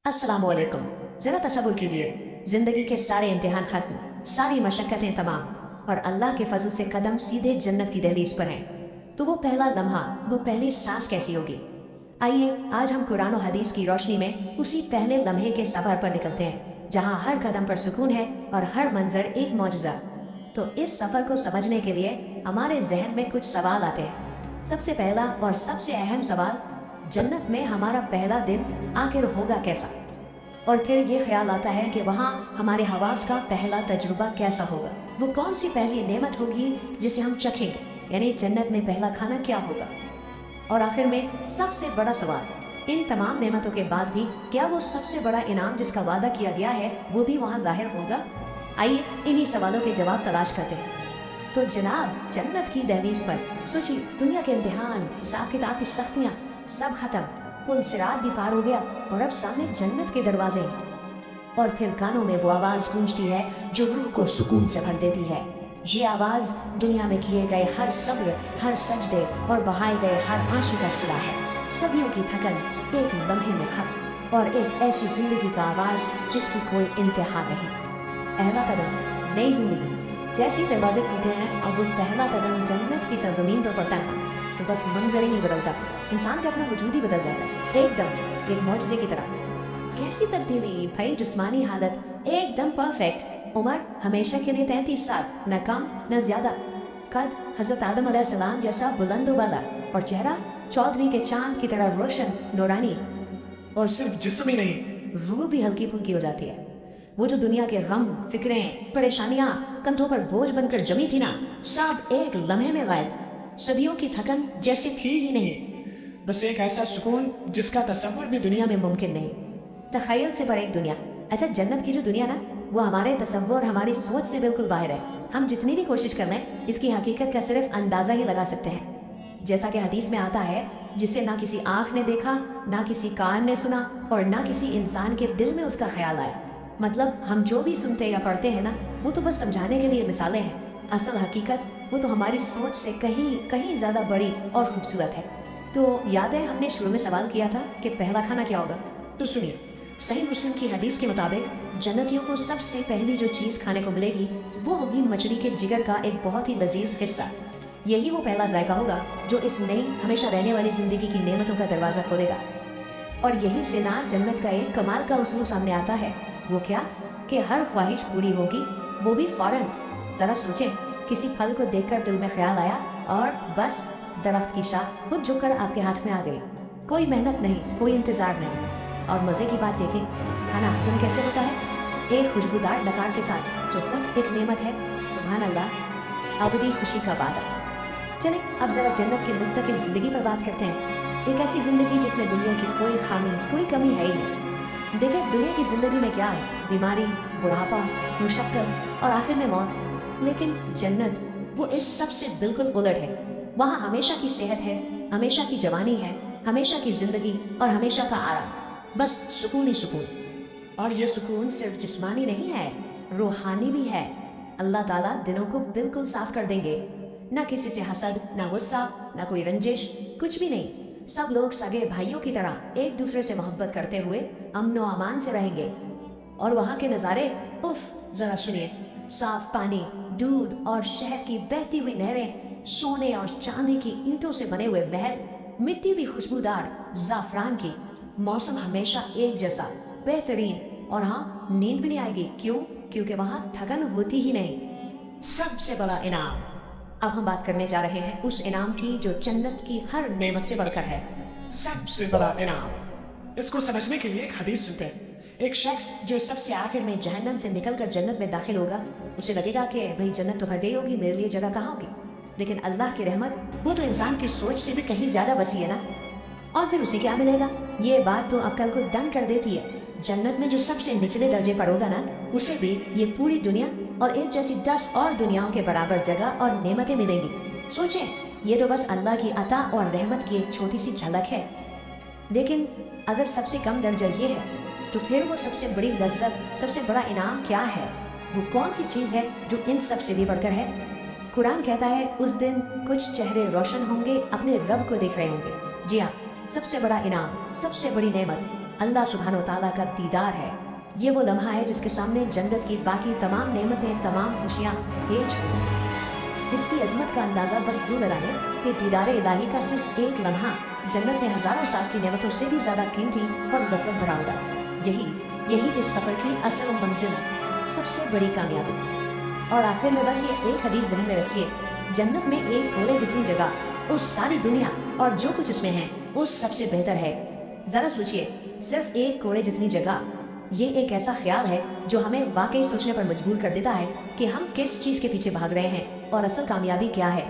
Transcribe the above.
अस्सलामुअलैकुम। ज़रा तसव्वुर कीजिए, ज़िंदगी के सारे इम्तिहान खत्म, सारी मशक्क़तें तमाम और अल्लाह के फजल से कदम सीधे जन्नत की दहलीज पर हैं। तो वो पहला लम्हा, वो पहली सांस कैसी होगी? आइए आज हम कुरान और हदीस की रोशनी में उसी पहले लम्हे के सफ़र पर निकलते हैं, जहाँ हर कदम पर सुकून है और हर मंजर एक मौजज़ा। तो इस सफ़र को समझने के लिए हमारे जहन में कुछ सवाल आते हैं। सबसे पहला और सबसे अहम सवाल, जन्नत में हमारा पहला दिन आखिर होगा कैसा? और फिर ये ख्याल आता है कि वहाँ हमारे हवास का पहला तजुर्बा कैसा होगा? वो कौन सी पहली नेमत होगी जिसे हम चखेंगे? यानी जन्नत में पहला खाना क्या होगा? और आखिर में सबसे बड़ा सवाल, इन तमाम नेमतों के बाद भी क्या वो सबसे बड़ा इनाम जिसका वादा किया गया है वो भी वहाँ जाहिर होगा? आइए इन्हीं सवालों के जवाब तलाश करते हैं। तो जनाब, जन्नत की दहलीज पर सोचिए, दुनिया के इम्तिहान, हिसाब किताब की सख्तियाँ सब खत्म, पुल सिरात भी पार हो गया और अब सामने जन्नत के दरवाजे हैं। और फिर कानों में वो आवाज गूंजती है जो रूह को सुकून से भर देती है। ये आवाज दुनिया में किए गए हर सब्र, हर सजदे और बहाए गए हर आंसू का सिला है। सदियों की थकन एक लम्हे में खत्म और एक ऐसी जिंदगी का आवाज जिसकी कोई इंतहा नहीं। पहला कदम, नई जिंदगी। जैसे ही दरवाजे खुलते हैं और वो पहला कदम जन्नत की सरजमीन पर पड़ता है, तो बस मंजर ही नहीं बदलता, इंसान का अपना वजूद ही बदल जाता है, एकदम एक मौजज़े की तरह। कैसी तब्दीली भाई! जिस्मानी हालत एकदम परफेक्ट, उम्र हमेशा के लिए 33 साल, न कम न ज्यादा। कद हजरत आदम अलैहिस्सलाम जैसा बुलंद वाला और चेहरा चौधरी के चांद की तरह रोशन नूरानी। और सिर्फ जिस्म ही नहीं, रूह भी हल्की फुल्की हो जाती है। वो जो दुनिया के गम, फिक्रें, परेशानियां कंधों पर बोझ बनकर जमी थी ना, सब एक लम्हे में गायब। सदियों की थकन जैसी थी ही नहीं, बस एक ऐसा सुकून जिसका तस्वुर भी दुनिया में मुमकिन नहीं। तखयल से पर एक दुनिया। अच्छा, जन्नत की जो दुनिया ना, वो हमारे तस्वुर, हमारी सोच से बिल्कुल बाहर है। हम जितनी भी कोशिश कर लें, इसकी हकीकत का सिर्फ अंदाजा ही लगा सकते हैं। जैसा कि हदीस में आता है, जिसे ना किसी आंख ने देखा, ना किसी कान ने सुना और ना किसी इंसान के दिल में उसका ख्याल आया। मतलब हम जो भी सुनते या पढ़ते हैं ना, वो तो बस समझाने के लिए मिसालें हैं। असल हकीकत वो तो हमारी सोच से कहीं कहीं ज्यादा बड़ी और खूबसूरत है। तो याद है हमने शुरू में सवाल किया था कि पहला खाना क्या होगा? तो सुनिए, सही मुस्लिम की हदीस के मुताबिक जन्नतियों को सबसे पहली जो चीज खाने को मिलेगी वो होगी मछली के जिगर का एक बहुत ही लजीज हिस्सा। यही वो पहला जायका होगा जो इस नई हमेशा रहने वाली जिंदगी की नेमतों का दरवाजा खोलेगा। और यही से ना जन्नत का एक कमाल का उसूल सामने आता है। वो क्या कि हर ख्वाहिश पूरी होगी, वो भी फौरन। जरा सोचें, किसी फल को देखकर दिल में ख्याल आया और बस दरख्त की शाख खुद झुककर आपके हाथ में आ गई। कोई मेहनत नहीं, कोई इंतजार नहीं। और मजे की बात देखें, खाना हजम कैसे होता है? एक खुशबूदार डकार के साथ, जो खुद एक नेमत है। सुभान अल्लाह, अबदी खुशी का वादा। चले अब जरा जन्नत की मुस्तकिल जिंदगी पर बात करते हैं। एक ऐसी जिंदगी जिसमें दुनिया की कोई खामी, कोई कमी है ही नहीं। देखें, दुनिया की जिंदगी में क्या है? बीमारी, बुढ़ापा, मुशक्कत और आखिर में मौत। लेकिन जन्नत वो इस सब से बिल्कुल उलट है। वहाँ हमेशा की सेहत है, हमेशा की जवानी है, हमेशा की जिंदगी और हमेशा का आराम। बस सुकून ही सुकून। और ये सुकून सिर्फ जिस्मानी नहीं है, रूहानी भी है। अल्लाह ताला दिलों को बिल्कुल साफ कर देंगे। ना किसी से हसद, ना गुस्सा, ना कोई रंजिश, कुछ भी नहीं। सब लोग सगे भाइयों की तरह एक दूसरे से मोहब्बत करते हुए अमन व अमान से रहेंगे। और वहाँ के नज़ारे, उफ, जरा सुनिए। साफ पानी, दूध और शहद की बहती हुई नहरें, सोने और चांदी की ईंटों से बने हुए महल, मिट्टी भी खुशबूदार जाफरान की। मौसम हमेशा एक जैसा बेहतरीन। और हाँ, नींद भी नहीं आएगी। क्यों? क्योंकि वहाँ थकन होती ही नहीं। सबसे बड़ा इनाम। अब हम बात करने जा रहे हैं उस इनाम की जो जन्नत की हर नेमत से बढ़कर है। सबसे बड़ा इनाम। इसको समझने के लिए एक हदीस सुनते हैं। एक शख्स जो सबसे आखिर में जहन्नम से निकलकर जन्नत में दाखिल होगा, उसे लगेगा कि भाई जन्नत तो भर गई होगी, मेरे लिए जगह कहाँ होगी? लेकिन अल्लाह की रहमत वो तो इंसान की सोच से भी कहीं ज्यादा वसी है ना। और फिर उसे क्या मिलेगा? ये बात तो अक्ल को दंग कर देती है। जन्नत में जो सबसे निचले दर्जे पर होगा ना, उसे भी ये पूरी दुनिया और इस जैसी 10 और दुनियाओं के बराबर जगह और नेमतें मिलेंगी। सोचें, ये तो बस अल्लाह की अता और रहमत की एक छोटी सी झलक है। लेकिन अगर सबसे कम दर्जा ये है, तो फिर वो सबसे बड़ी लज्जत, सबसे बड़ा इनाम क्या है? वो कौन सी चीज़ है जो इन सब से भी बढ़कर है? कुरान कहता है, उस दिन कुछ चेहरे रोशन होंगे, अपने रब को देख रहे होंगे। जी हाँ, सबसे बड़ा इनाम, सबसे बड़ी नेमत अल्लाह सुब्हानो ताला का दीदार है। ये वो लम्हा है जिसके सामने जन्नत की बाकी तमाम नेमतें, तमाम खुशियाँ हेज हो जाएं। इसकी अजमत का अंदाज़ा बस यूँ लगा लें कि दीदार इलाही का सिर्फ एक लम्हा जन्नत में हज़ारों साल की नेमतों से भी ज़्यादा कीमती और लज्जत भरा होगा। यही इस सफ़र की असल मंजिल है, सबसे बड़ी कामयाबी। और आखिर में बस ये एक हदीस ज़हन में रखिए, जन्नत में एक घोड़े जितनी जगह उस सारी दुनिया और जो कुछ इसमें है उस सबसे बेहतर है। ज़रा सोचिए, सिर्फ एक घोड़े जितनी जगह, ये एक ऐसा ख्याल है जो हमें वाकई सोचने पर मजबूर कर देता है कि हम किस चीज़ के पीछे भाग रहे हैं और असल कामयाबी क्या है।